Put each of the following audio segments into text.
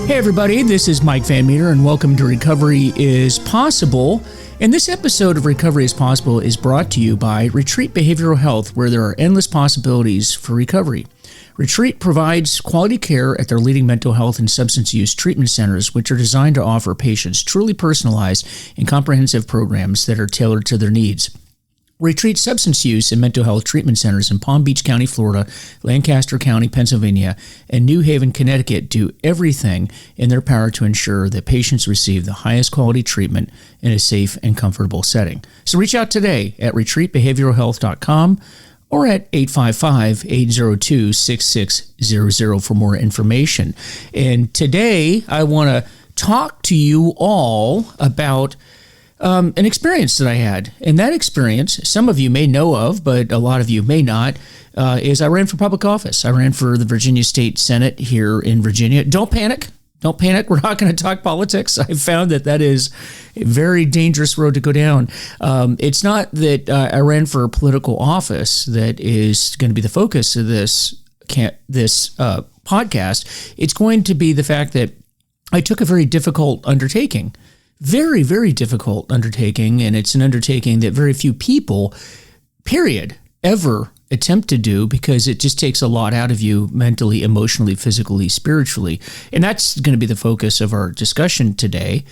Hey everybody, this is Mike Van Meter and welcome to Recovery is Possible. And this episode of Recovery is Possible is brought to you by Retreat Behavioral Health, where there are endless possibilities for recovery. Retreat provides quality care at their leading mental health and substance use treatment centers, which are designed to offer patients truly personalized and comprehensive programs that are tailored to their needs. Retreat substance use and mental health treatment centers in Palm Beach County, Florida, Lancaster County, Pennsylvania, and New Haven, Connecticut do everything in their power to ensure that patients receive the highest quality treatment in a safe and comfortable setting. So reach out today at retreatbehavioralhealth.com or at 855-802-6600 for more information. And today I want to talk to you all about an experience that I had. And that experience, some of you may know of, but a lot of you may not, is I ran for public office. I ran for the Virginia State Senate here in Virginia. Don't panic. Don't panic. We're not going to talk politics. I found that is a very dangerous road to go down. It's not that I ran for a political office that is going to be the focus of this podcast. It's going to be the fact that I took a very difficult undertaking. Very, very difficult undertaking, and it's an undertaking that very few people, period, ever attempt to do because it just takes a lot out of you mentally, emotionally, physically, spiritually. And that's going to be the focus of our discussion today.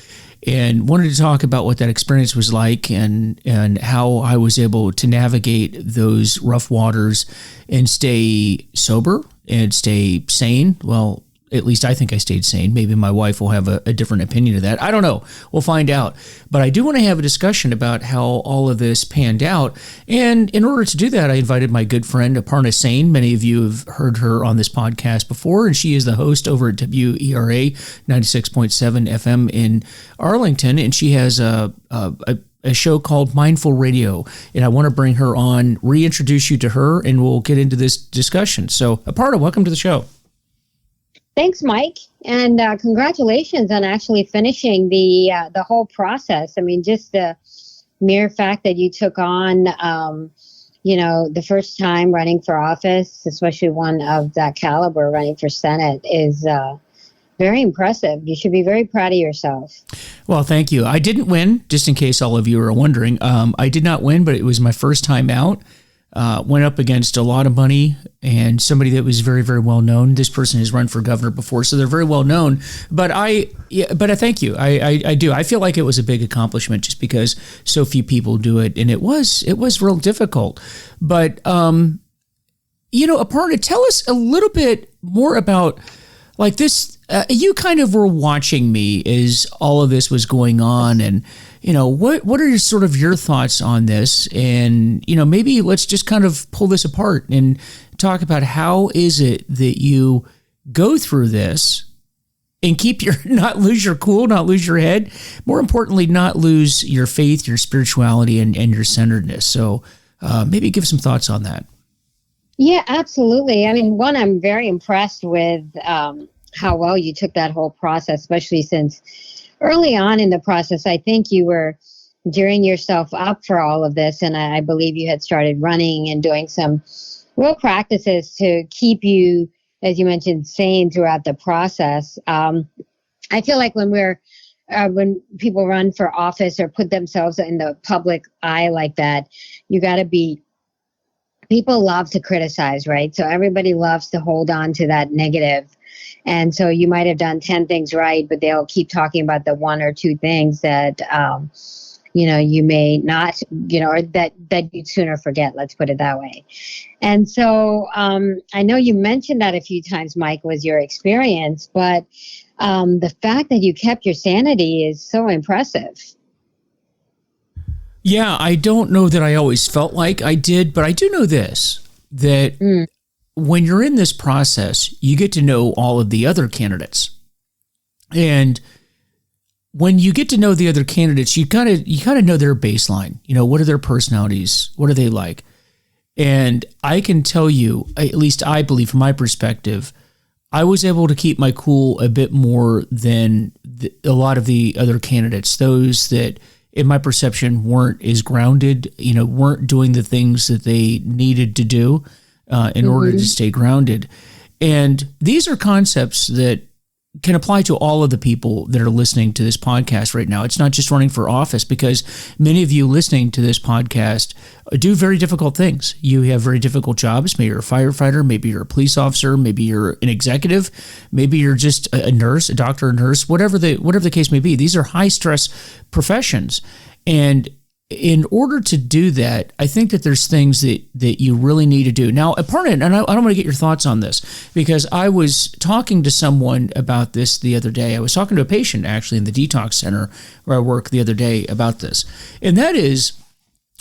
And wanted to talk about what that experience was like and how I was able to navigate those rough waters and stay sober and stay sane. Well, at least I think I stayed sane. Maybe my wife will have a different opinion of that. I don't know. We'll find out. But I do want to have a discussion about how all of this panned out. And in order to do that, I invited my good friend, Aparna Sain. Many of you have heard her on this podcast before, and she is the host over at WERA 96.7 FM in Arlington. And she has a show called Mindful Radio. And I want to bring her on, reintroduce you to her, and we'll get into this discussion. So, Aparna, welcome to the show. Thanks, Mike, and congratulations on actually finishing the whole process. I mean, just the mere fact that you took on, the first time running for office, especially one of that caliber running for Senate, is very impressive. You should be very proud of yourself. Well, thank you. I didn't win, just in case all of you are wondering. I did not win, but it was my first time out. Went up against a lot of money and somebody that was very, very well known. This person has run for governor before, so they're very well known. But I thank you. I do. I feel like it was a big accomplishment just because so few people do it, and it was real difficult. But Aparna, tell us a little bit more about like this. You kind of were watching me as all of this was going on, and what are sort of your thoughts on this? And, maybe let's just kind of pull this apart and talk about how is it that you go through this and not lose your cool, not lose your head, more importantly, not lose your faith, your spirituality, and your centeredness. So maybe give some thoughts on that. Yeah, absolutely. I mean, one, I'm very impressed with how well you took that whole process, especially since early on in the process, I think you were gearing yourself up for all of this. And I believe you had started running and doing some real practices to keep you, as you mentioned, sane throughout the process. I feel like when people run for office or put themselves in the public eye like that, you got to be, people love to criticize, right? So everybody loves to hold on to that negative. And so you might have done 10 things right, but they'll keep talking about the one or two things that, you may not, or that you'd sooner forget, let's put it that way. And so I know you mentioned that a few times, Mike, was your experience, but the fact that you kept your sanity is so impressive. Yeah, I don't know that I always felt like I did, but I do know this, that when you're in this process, you get to know all of the other candidates. And when you get to know the other candidates, you gotta know their baseline. What are their personalities? What are they like? And I can tell you, at least I believe from my perspective, I was able to keep my cool a bit more than a lot of the other candidates, those that in my perception weren't as grounded, weren't doing the things that they needed to do in order to stay grounded. And these are concepts that can apply to all of the people that are listening to this podcast right now. It's not just running for office, because many of you listening to this podcast do very difficult things. You have very difficult jobs. Maybe you're a firefighter, maybe you're a police officer, maybe you're an executive, maybe you're just a nurse, a doctor, a nurse, whatever the case may be. These are high stress professions. And in order to do that, I think that there's things that you really need to do. Now, Aparna, and I don't want to get your thoughts on this, because I was talking to someone about this the other day. I was talking to a patient, actually, in the detox center where I work the other day about this. And that is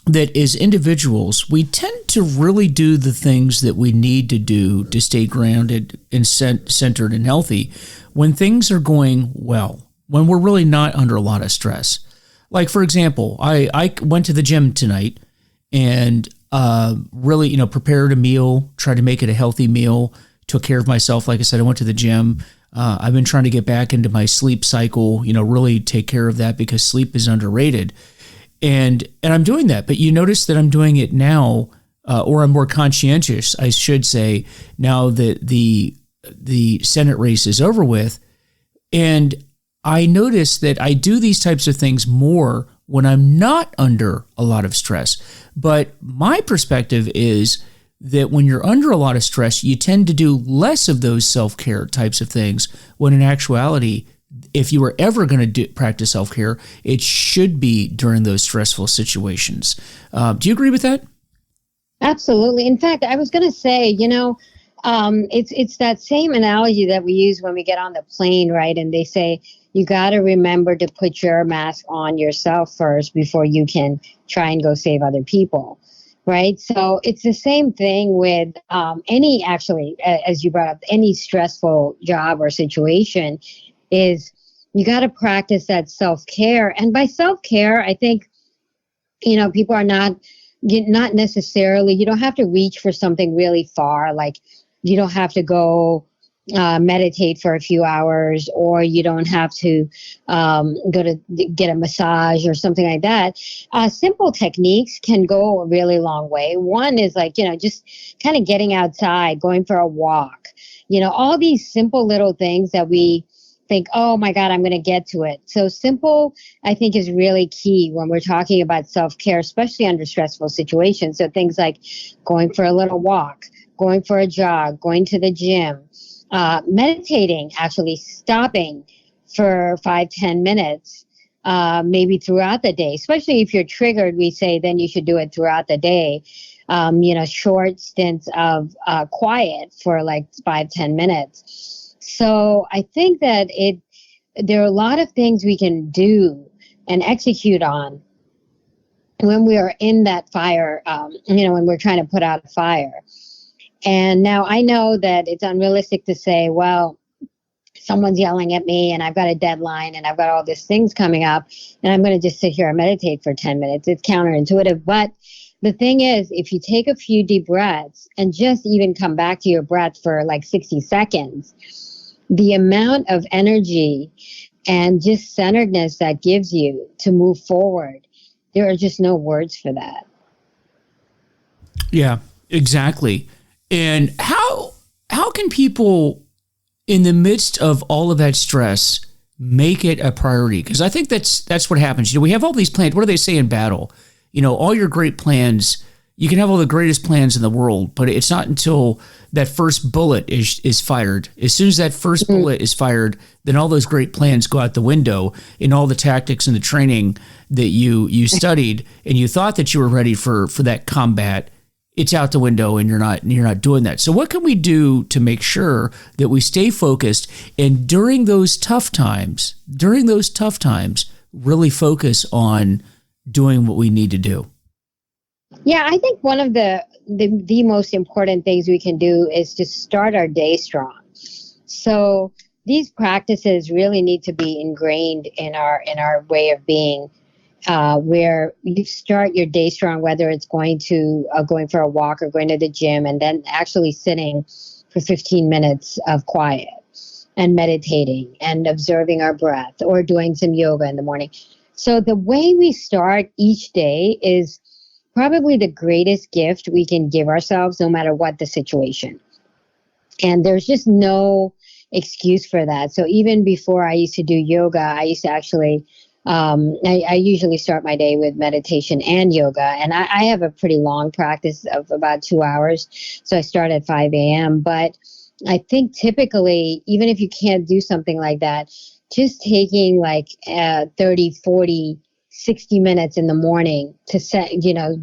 that as individuals, we tend to really do the things that we need to do to stay grounded and centered and healthy when things are going well, when we're really not under a lot of stress. Like, for example, I went to the gym tonight and really, prepared a meal, tried to make it a healthy meal, took care of myself. Like I said, I went to the gym. I've been trying to get back into my sleep cycle, really take care of that, because sleep is underrated. And I'm doing that. But you notice that I'm doing it now, or I'm more conscientious, I should say, now that the Senate race is over with. And I notice that I do these types of things more when I'm not under a lot of stress. But my perspective is that when you're under a lot of stress, you tend to do less of those self-care types of things, when in actuality, if you were ever going to practice self-care, it should be during those stressful situations. Do you agree with that? Absolutely. In fact, I was going to say, it's that same analogy that we use when we get on the plane, right? And they say, you got to remember to put your mask on yourself first before you can try and go save other people, right? So it's the same thing with as you brought up, any stressful job or situation, is you got to practice that self-care. And by self-care, I think, people are not necessarily, you don't have to reach for something really far. Like, you don't have to go meditate for a few hours, or you don't have to go to get a massage or something like that. Simple techniques can go a really long way. One is just kind of getting outside, going for a walk, all these simple little things that we think, oh my God, I'm going to get to it. So simple, I think, is really key when we're talking about self-care, especially under stressful situations. So things like going for a little walk, going for a jog, going to the gym, meditating, actually stopping for 5-10 minutes, maybe throughout the day, especially if you're triggered, we say then you should do it throughout the day. Short stints of quiet for like 5-10 minutes. So I think that there are a lot of things we can do and execute on when we are in that fire, when we're trying to put out a fire. And now I know that it's unrealistic to say, well, someone's yelling at me and I've got a deadline and I've got all these things coming up and I'm going to just sit here and meditate for 10 minutes. It's counterintuitive. But the thing is, if you take a few deep breaths and just even come back to your breath for like 60 seconds, the amount of energy and just centeredness that gives you to move forward, there are just no words for that. Yeah, exactly. And how can people, in the midst of all of that stress, make it a priority? Because I think that's what happens. We have all these plans. What do they say in battle? All your great plans, you can have all the greatest plans in the world, but it's not until that first bullet is fired. As soon as that first bullet is fired, then all those great plans go out the window, and all the tactics and the training that you studied and you thought that you were ready for that combat, it's out the window, and you're not doing that. So what can we do to make sure that we stay focused, and during those tough times, really focus on doing what we need to do? Yeah, I think one of the most important things we can do is to start our day strong. So these practices really need to be ingrained in our way of being, where you start your day strong, whether it's going for a walk or going to the gym, and then actually sitting for 15 minutes of quiet and meditating and observing our breath, or doing some yoga in the morning. So the way we start each day is probably the greatest gift we can give ourselves, no matter what the situation. And there's just no excuse for that. So even before I used to do yoga, I used to actually, I usually start my day with meditation and yoga. And I have a pretty long practice of about 2 hours. So I start at 5 a.m. But I think typically, even if you can't do something like that, just taking like 30, 40, 60 minutes in the morning to set,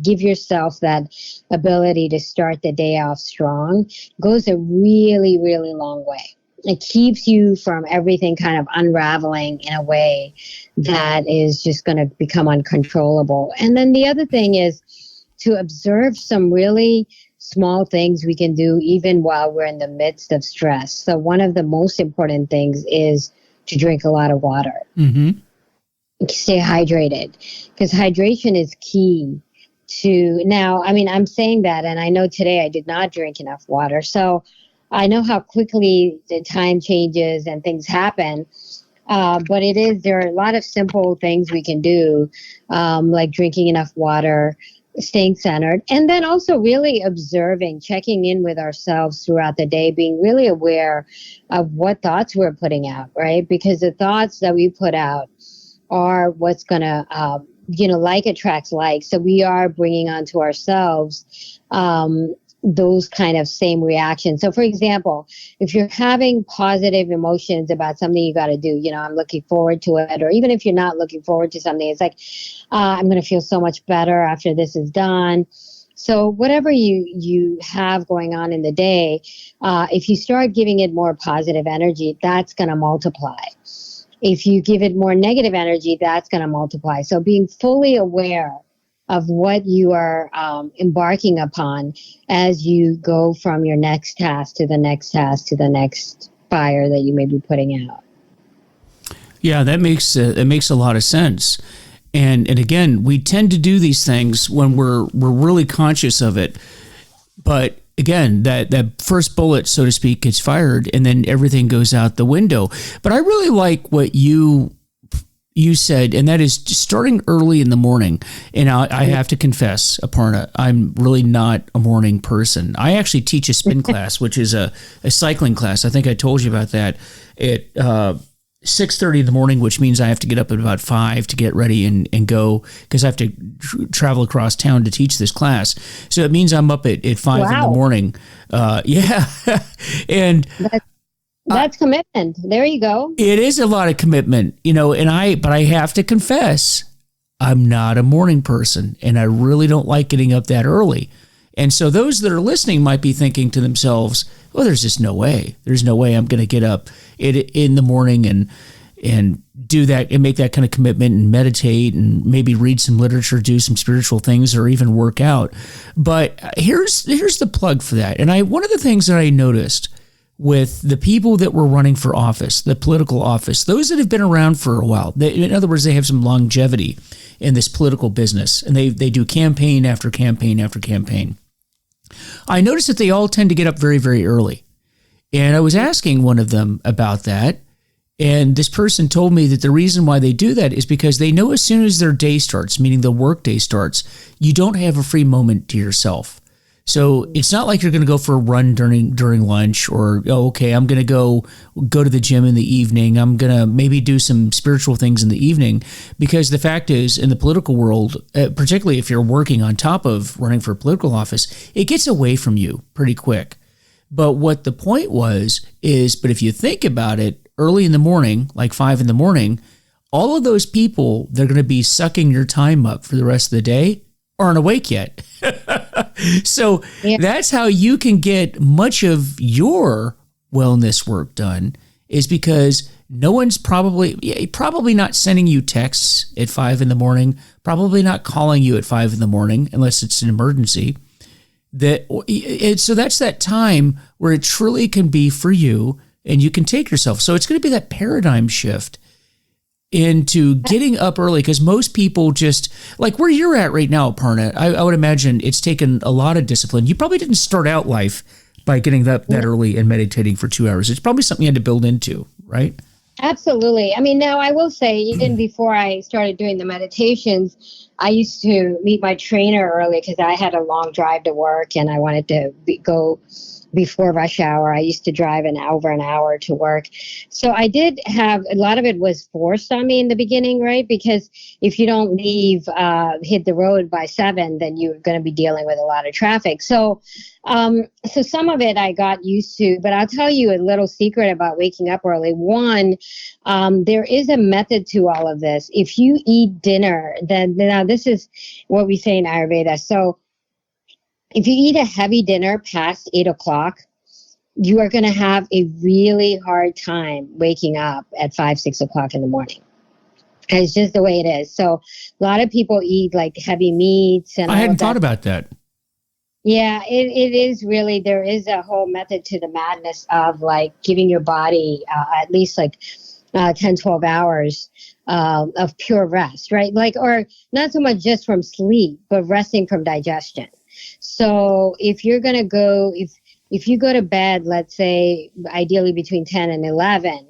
give yourself that ability to start the day off strong goes a really, really long way. It keeps you from everything kind of unraveling in a way that is just going to become uncontrollable. And then the other thing is to observe some really small things we can do even while we're in the midst of stress. So one of the most important things is to drink a lot of water. Mm-hmm. Stay hydrated, because hydration is key to now. I mean, I'm saying that, and I know today I did not drink enough water. So I know how quickly the time changes and things happen. But there are a lot of simple things we can do, like drinking enough water, staying centered, and then also really observing, checking in with ourselves throughout the day, being really aware of what thoughts we're putting out, right? Because the thoughts that we put out are what's going to, like attracts like. So we are bringing onto ourselves those kind of same reactions. So for example, if you're having positive emotions about something you got to do, I'm looking forward to it, or even if you're not looking forward to something, it's like, I'm going to feel so much better after this is done. So whatever you have going on in the day, if you start giving it more positive energy, that's going to multiply. If you give it more negative energy, that's going to multiply. So being fully aware of what you are embarking upon as you go from your next task to the next task to the next fire that you may be putting out. Yeah, that makes a lot of sense. And again, we tend to do these things when we're really conscious of it. But again, that first bullet, so to speak, gets fired, and then everything goes out the window. But I really like what you said, and that is starting early in the morning. And I have to confess, Aparna, I'm really not a morning person. I actually teach a spin class, which is a cycling class. I think I told you about that at 6:30 in the morning, which means I have to get up at about 5 to get ready and go, because I have to travel across town to teach this class. So it means I'm up at 5 in the morning. Yeah. And that's commitment. There you go. It is a lot of commitment, but I have to confess, I'm not a morning person, and I really don't like getting up that early. And so those that are listening might be thinking to themselves, well, there's just no way. There's no way I'm going to get up in the morning and do that and make that kind of commitment and meditate and maybe read some literature, do some spiritual things, or even work out. But here's the plug for that. And one of the things that I noticed with the people that were running for office, the political office, those that have been around for a while, in other words, they have some longevity in this political business, and they do campaign after campaign after campaign. I noticed that they all tend to get up very, very early. And I was asking one of them about that, and this person told me that the reason why they do that is because they know as soon as their day starts, meaning the work day starts, you don't have a free moment to yourself. So it's not like you're going to go for a run during lunch, or, I'm going to go to the gym in the evening. I'm going to maybe do some spiritual things in the evening, because the fact is, in the political world, particularly if you're working on top of running for a political office, it gets away from you pretty quick. But what the point is, but if you think about it, early in the morning, like 5 in the morning, all of those people, they're going to be sucking your time up for the rest of the day, aren't awake yet. So that's how you can get much of your wellness work done, is because no one's probably not sending you texts at 5 in the morning, probably not calling you at 5 in the morning unless it's an emergency. So that's that time where it truly can be for you, and you can take yourself. So it's going to be that paradigm shift into getting up early, because most people just, like where you're at right now, Aparna, I would imagine it's taken a lot of discipline. You probably didn't start out life by getting up that early and meditating for 2 hours. It's probably something you had to build into, right? Absolutely. I mean, now I will say, even before I started doing the meditations, I used to meet my trainer early because I had a long drive to work and I wanted to go before rush hour. I used to drive over an hour to work. So I did have a lot of it was forced on me in the beginning, right? Because if you don't leave, hit the road by 7, then you're going to be dealing with a lot of traffic. So some of it I got used to, but I'll tell you a little secret about waking up early. One, there is a method to all of this. If you eat dinner, then now this is what we say in Ayurveda. So if you eat a heavy dinner past 8 o'clock, you are going to have a really hard time waking up at 5, 6 o'clock in the morning. And it's just the way it is. So a lot of people eat like heavy meats and I hadn't thought about that. Yeah, it is really, there is a whole method to the madness of like giving your body at least like 10, 12 hours of pure rest, right? Like, or not so much just from sleep, but resting from digestion. So if you're going to go, if you go to bed, let's say ideally between 10 and 11,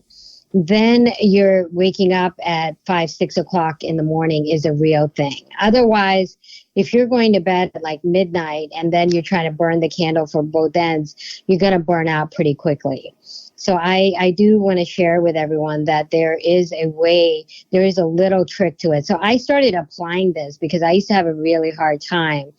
then you're waking up at 5, 6 o'clock in the morning is a real thing. Otherwise, if you're going to bed at like midnight and then you're trying to burn the candle for both ends, you're going to burn out pretty quickly. So I do want to share with everyone that there is a way, there is a little trick to it. So I started applying this because I used to have a really hard time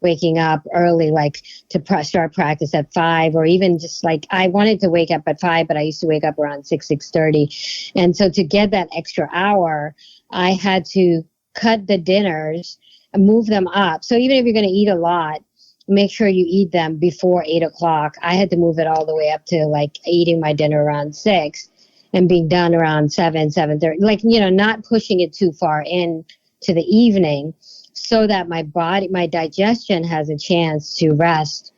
waking up early, like to start practice at 5, or even just like I wanted to wake up at 5, but I used to wake up around 6:30. And so to get that extra hour, I had to cut the dinners and move them up. So even if you're going to eat a lot, make sure you eat them before 8 o'clock. I had to move it all the way up to like eating my dinner around 6 and being done around 7, 7:30, like, not pushing it too far in to the evening, so that my digestion has a chance to rest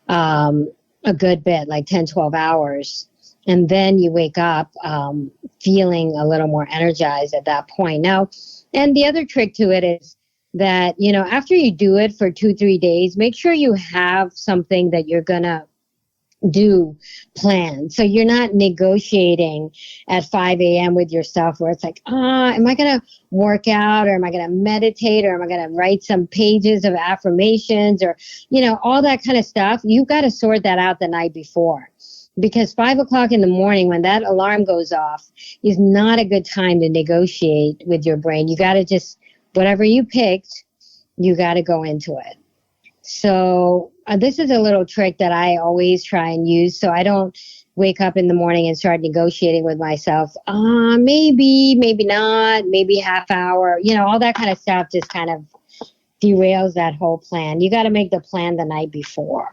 a good bit, like 10, 12 hours. And then you wake up feeling a little more energized at that point. Now, and the other trick to it is that, after you do it for 2, 3 days, make sure you have something that you're going to do plan. So you're not negotiating at 5 a.m. with yourself where it's like, am I going to work out, or am I going to meditate, or am I going to write some pages of affirmations, or, all that kind of stuff. You've got to sort that out the night before, because 5 o'clock in the morning when that alarm goes off is not a good time to negotiate with your brain. You got to just, whatever you picked, you got to go into it. So this is a little trick that I always try and use, so I don't wake up in the morning and start negotiating with myself. Maybe not, maybe half hour, all that kind of stuff just kind of derails that whole plan. You got to make the plan the night before.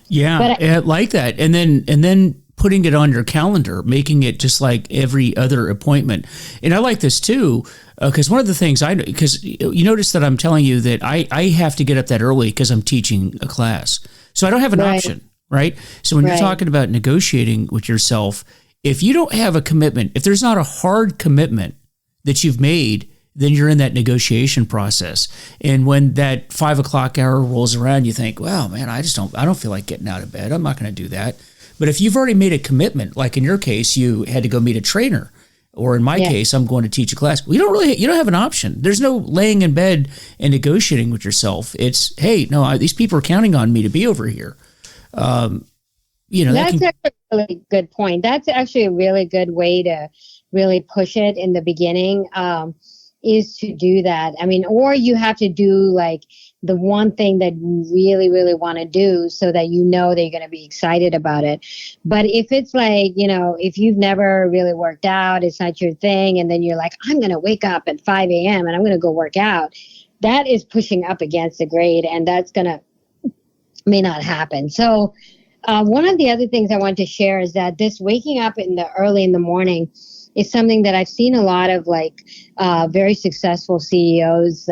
Yeah, I like that. And then putting it on your calendar, making it just like every other appointment. And I like this too, because one of the things because you notice that I'm telling you that I have to get up that early because I'm teaching a class. So I don't have an option, right? So when you're talking about negotiating with yourself, if you don't have a commitment, if there's not a hard commitment that you've made, then you're in that negotiation process. And when that 5 o'clock hour rolls around, you think, well, man, I don't feel like getting out of bed. I'm not going to do that. But if you've already made a commitment, like in your case, you had to go meet a trainer, or in my case, I'm going to teach a class. You don't have an option. There's no laying in bed and negotiating with yourself. It's, hey, no, these people are counting on me to be over here. That's actually a really good point. That's actually a really good way to really push it in the beginning, is to do that. I mean, or you have to do like the one thing that you really, really want to do so that that you're going to be excited about it. But if it's like, if you've never really worked out, it's not your thing, and then you're like, I'm going to wake up at 5 a.m. and I'm going to go work out, that is pushing up against the grade, and that's may not happen. So one of the other things I want to share is that this waking up early in the morning is something that I've seen a lot of very successful CEOs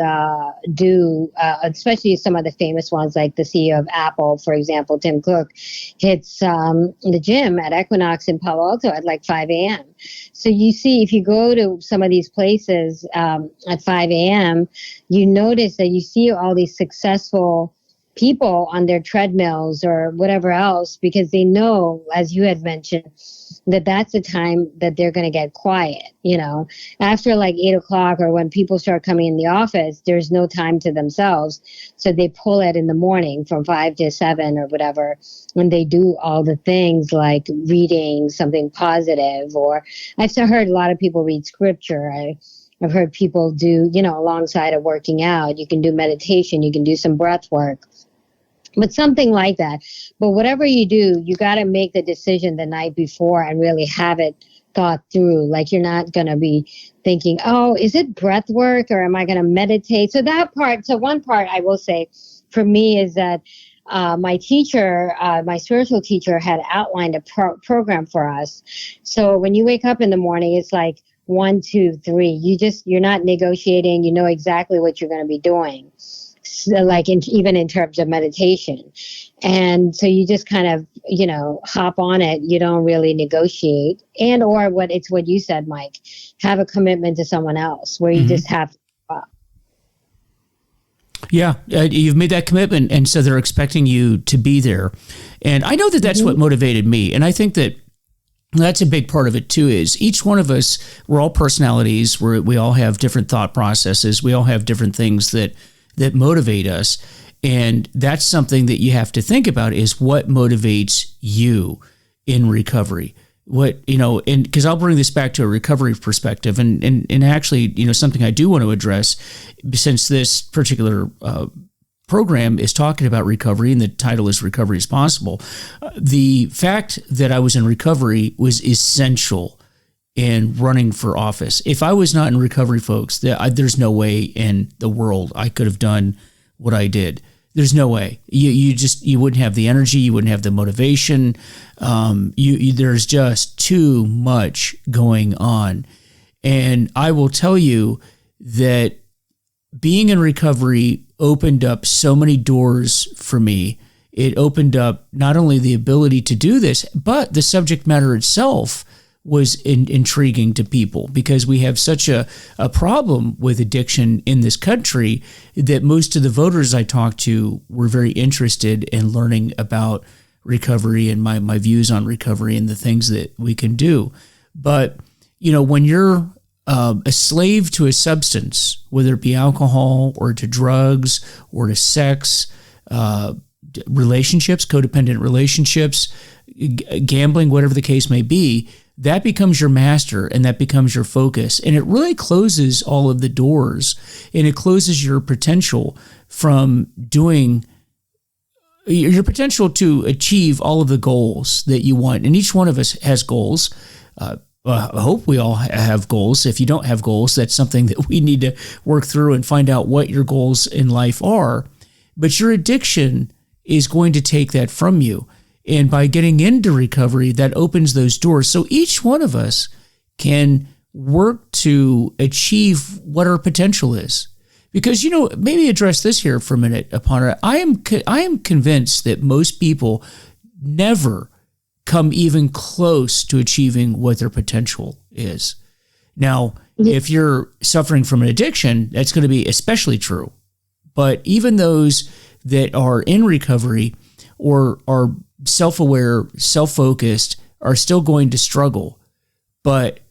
do, especially some of the famous ones, like the CEO of Apple, for example, Tim Cook, hits the gym at Equinox in Palo Alto at like 5 a.m. So you see, if you go to some of these places at 5 a.m., you notice that you see all these successful people on their treadmills or whatever else, because they know, as you had mentioned, that's the time that they're going to get quiet. After like 8 o'clock, or when people start coming in the office, there's no time to themselves. So they pull it in the morning from 5 to 7 or whatever, when they do all the things like reading something positive, or I've heard a lot of people read scripture. I've heard people do, alongside of working out, you can do meditation, you can do some breath work, but something like that. But whatever you do, you got to make the decision the night before and really have it thought through. Like, you're not going to be thinking, oh, is it breath work, or am I going to meditate? So one part I will say for me is that my teacher, my spiritual teacher, had outlined a program for us. So when you wake up in the morning, it's like 1, 2, 3. You're not negotiating. You know exactly what you're going to be doing. So like even in terms of meditation. And so you just kind of, hop on it. You don't really negotiate. And or what you said, Mike, have a commitment to someone else where you just have to. Yeah, you've made that commitment, and so they're expecting you to be there. And I know that that's what motivated me, and I think that that's a big part of it too. Is each one of us, we're all personalities. We all have different thought processes. We all have different things that motivate us, and that's something that you have to think about: is what motivates you in recovery. And because I'll bring this back to a recovery perspective, and actually, something I do want to address, since this particular program is talking about recovery, and the title is "Recovery is Possible." The fact that I was in recovery was essential in running for office. If I was not in recovery, folks, there's no way in the world I could have done what I did. There's no way. You wouldn't have the energy. You wouldn't have the motivation. There's just too much going on. And I will tell you that being in recovery opened up so many doors for me. It opened up not only the ability to do this, but the subject matter itself was intriguing to people, because we have such a problem with addiction in this country that most of the voters I talked to were very interested in learning about recovery and my views on recovery and the things that we can do. But, when you're a slave to a substance, whether it be alcohol or to drugs or to sex, relationships, codependent relationships, gambling, whatever the case may be, that becomes your master and that becomes your focus. And it really closes all of the doors, and it closes your potential from doing your potential to achieve all of the goals that you want. And each one of us has goals. I hope we all have goals. If you don't have goals, that's something that we need to work through and find out what your goals in life are. But your addiction is going to take that from you. And by getting into recovery, that opens those doors. So each one of us can work to achieve what our potential is. Because, maybe address this here for a minute, Aparna. I am convinced that most people never come even close to achieving what their potential is. Now, if you're suffering from an addiction, that's going to be especially true. But even those that are in recovery or are self-aware, self-focused, are still going to struggle. But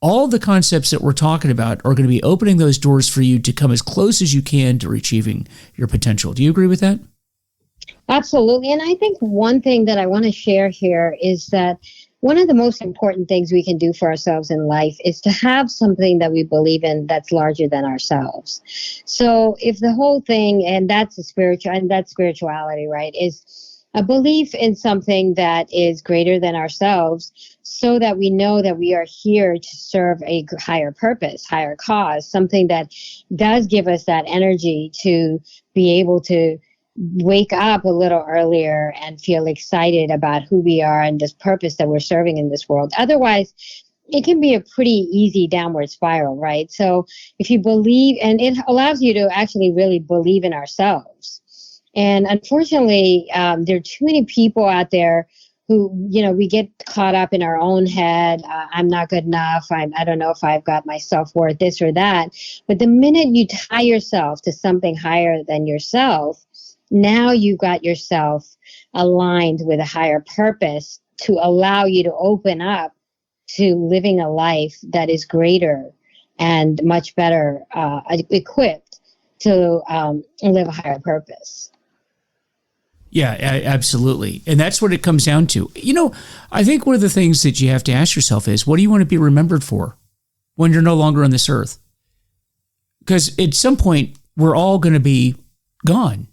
all the concepts that we're talking about are going to be opening those doors for you to come as close as you can to achieving your potential. Do you agree with that? Absolutely. And I think one thing that I want to share here is that one of the most important things we can do for ourselves in life is to have something that we believe in that's larger than ourselves. So if the whole thing, and that's spirituality, right, is a belief in something that is greater than ourselves, so that we know that we are here to serve a higher purpose, higher cause, something that does give us that energy to be able to wake up a little earlier and feel excited about who we are and this purpose that we're serving in this world. Otherwise, it can be a pretty easy downward spiral, right? So if you believe, and it allows you to actually really believe in ourselves. And unfortunately, there are too many people out there who, we get caught up in our own head. I'm not good enough. I don't know if I've got my self-worth, this or that. But the minute you tie yourself to something higher than yourself, now you've got yourself aligned with a higher purpose to allow you to open up to living a life that is greater and much better equipped to live a higher purpose. Yeah, absolutely. And that's what it comes down to. I think one of the things that you have to ask yourself is, what do you want to be remembered for when you're no longer on this earth? Because at some point, we're all going to be gone.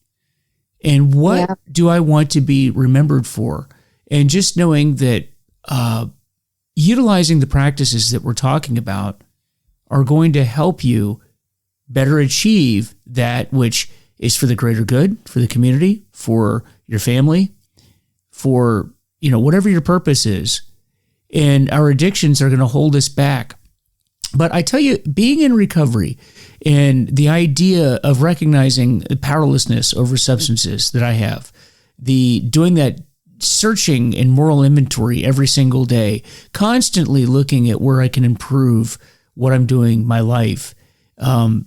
And what do I want to be remembered for? And just knowing that utilizing the practices that we're talking about are going to help you better achieve that which is for the greater good, for the community, for your family, for, whatever your purpose is. And our addictions are going to hold us back. But I tell you, being in recovery and the idea of recognizing the powerlessness over substances that I have, doing that searching and moral inventory every single day, constantly looking at where I can improve what I'm doing, my life,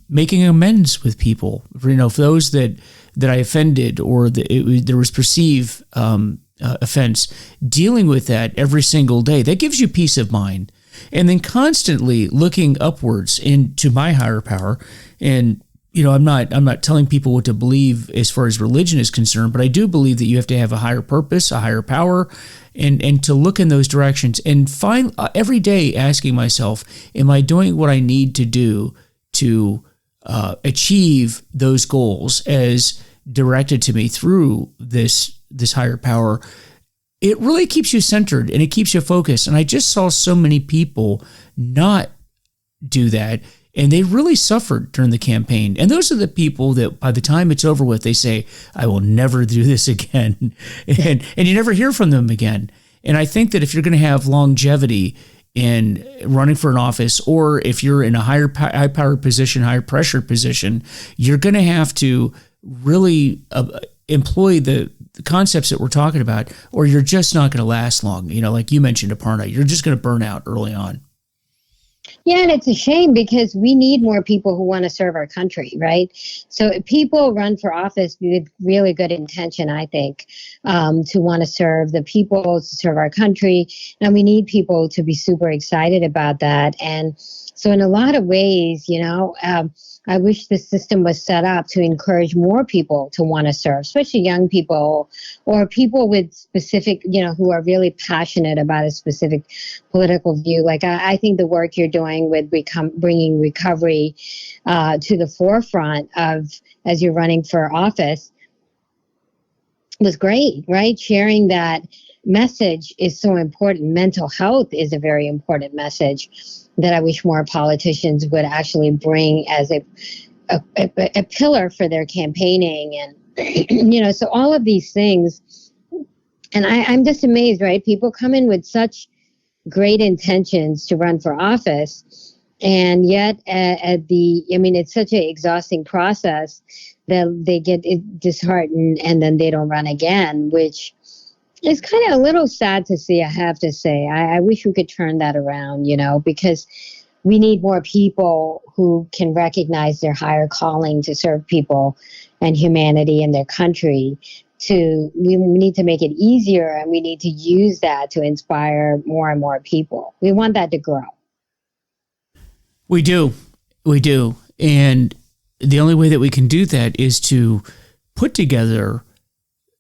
making amends with people, for those that I offended or there was perceived offense, dealing with that every single day. That gives you peace of mind. And then constantly looking upwards into my higher power. And, I'm not telling people what to believe as far as religion is concerned, but I do believe that you have to have a higher purpose, a higher power, and to look in those directions and find every day asking myself, am I doing what I need to do to achieve those goals as directed to me through this higher power? It really keeps you centered and it keeps you focused. And I just saw so many people not do that, and they really suffered during the campaign. And those are the people that by the time it's over with, they say, I will never do this again. and you never hear from them again. And I think that if you're going to have longevity in running for an office, or if you're in a high power position, higher pressure position, you're going to have to really employ the concepts that we're talking about, or you're just not going to last long. Like you mentioned, Aparna, you're just going to burn out early on. Yeah, and it's a shame because we need more people who want to serve our country, right? So people run for office with really good intention, I think, to want to serve the people, to serve our country. And we need people to be super excited about that. And so in a lot of ways, I wish the system was set up to encourage more people to want to serve, especially young people or people with specific, who are really passionate about a specific political view. Like I think the work you're doing with bringing recovery to the forefront of as you're running for office was great, right? Sharing that message is so important. Mental health is a very important message that I wish more politicians would actually bring as a pillar for their campaigning. And, so all of these things, and I'm just amazed, right? People come in with such great intentions to run for office, and yet it's such an exhausting process that they get disheartened and then they don't run again, which it's kind of a little sad to see, I have to say. I wish we could turn that around, because we need more people who can recognize their higher calling to serve people and humanity and their country. We need to make it easier, and we need to use that to inspire more and more people. We want that to grow. We do. And the only way that we can do that is to put together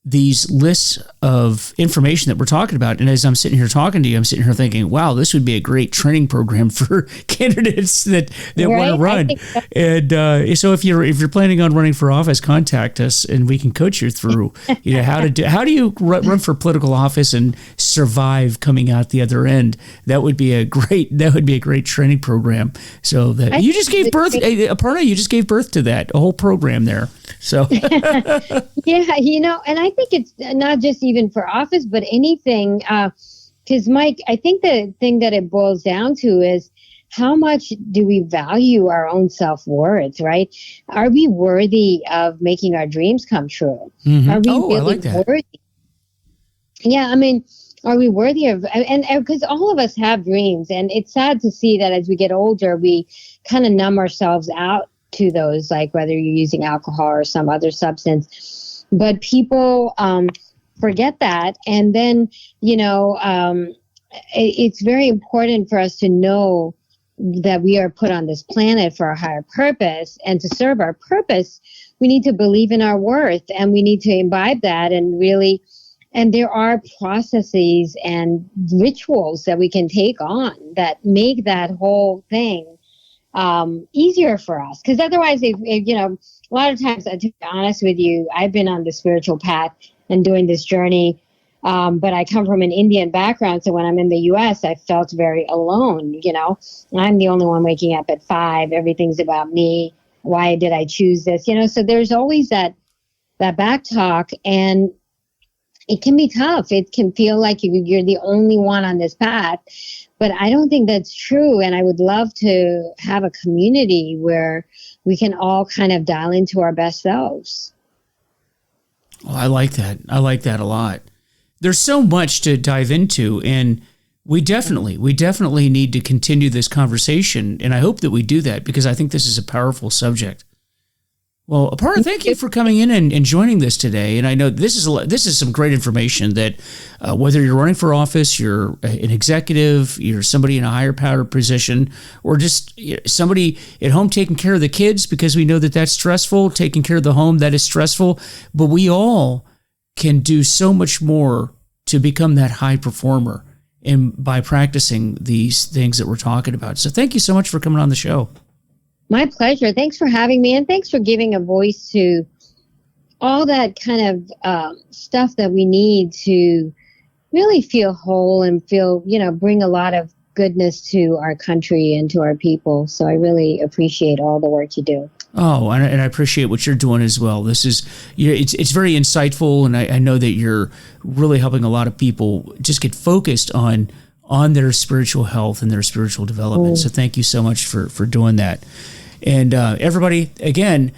these lists of information that we're talking about. And as I'm sitting here talking to you, I'm sitting here thinking, wow, this would be a great training program for candidates that want to run. So. And so if you're planning on running for office, contact us and we can coach you through, how do you run for political office and survive coming out the other end. That would be a great training program. So that you just gave birth, Aparna, you just gave birth to that, a whole program there. So yeah, and I think it's not just even for office, but anything. Because Mike, I think the thing that it boils down to is how much do we value our own self-worth, right? Are we worthy of making our dreams come true? Mm-hmm. Are we really I like that. worthy? Yeah, are we worthy of, and because all of us have dreams, and it's sad to see that as we get older, we kind of numb ourselves out to those, like whether you're using alcohol or some other substance. But people forget that. And then, it's very important for us to know that we are put on this planet for a higher purpose, and to serve our purpose, we need to believe in our worth, and we need to imbibe that, and really, and there are processes and rituals that we can take on that make that whole thing easier for us. Because otherwise, if a lot of times, to be honest with you, I've been on the spiritual path and doing this journey. But I come from an Indian background, so when I'm in the U.S., I felt very alone. I'm the only one waking up at 5. Everything's about me. Why did I choose this? So there's always that back talk, and it can be tough. It can feel like you're the only one on this path, but I don't think that's true. And I would love to have a community where we can all kind of dial into our best selves. Oh, I like that. I like that a lot. There's so much to dive into, and we definitely need to continue this conversation, and I hope that we do that, because I think this is a powerful subject. Well, Aparna, thank you for coming in and joining this today. And I know this is some great information that whether you're running for office, you're an executive, you're somebody in a higher power position, or just somebody at home taking care of the kids, because we know that that's stressful, taking care of the home, that is stressful, but we all can do so much more to become that high performer, and by practicing these things that we're talking about. So thank you so much for coming on the show. My pleasure. Thanks for having me, and thanks for giving a voice to all that kind of stuff that we need to really feel whole and feel, bring a lot of goodness to our country and to our people. So I really appreciate all the work you do. Oh, and I appreciate what you're doing as well. This is, it's very insightful, and I know that you're really helping a lot of people just get focused on their spiritual health and their spiritual development. So thank you so much for doing that. And everybody, again,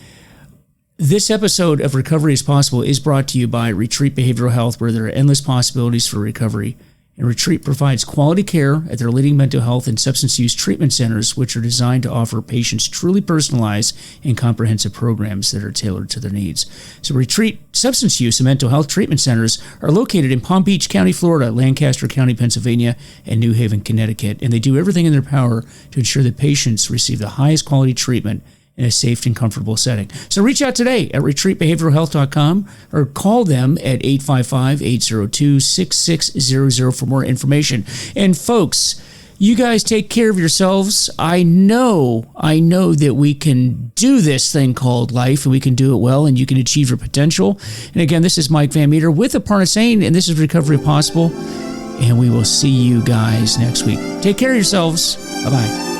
this episode of Recovery is Possible is brought to you by Retreat Behavioral Health, where there are endless possibilities for recovery. And Retreat provides quality care at their leading mental health and substance use treatment centers, which are designed to offer patients truly personalized and comprehensive programs that are tailored to their needs. So Retreat Substance Use and Mental Health Treatment Centers are located in Palm Beach County, Florida, Lancaster County, Pennsylvania, and New Haven, Connecticut. And they do everything in their power to ensure that patients receive the highest quality treatment in a safe and comfortable setting. So reach out today at retreatbehavioralhealth.com or call them at 855-802-6600 for more information. And folks, you guys take care of yourselves. I know that we can do this thing called life, and we can do it well, and you can achieve your potential. And again, this is Mike Van Meter with Aparna Sain, and this is Recovery Possible. And we will see you guys next week. Take care of yourselves. Bye-bye.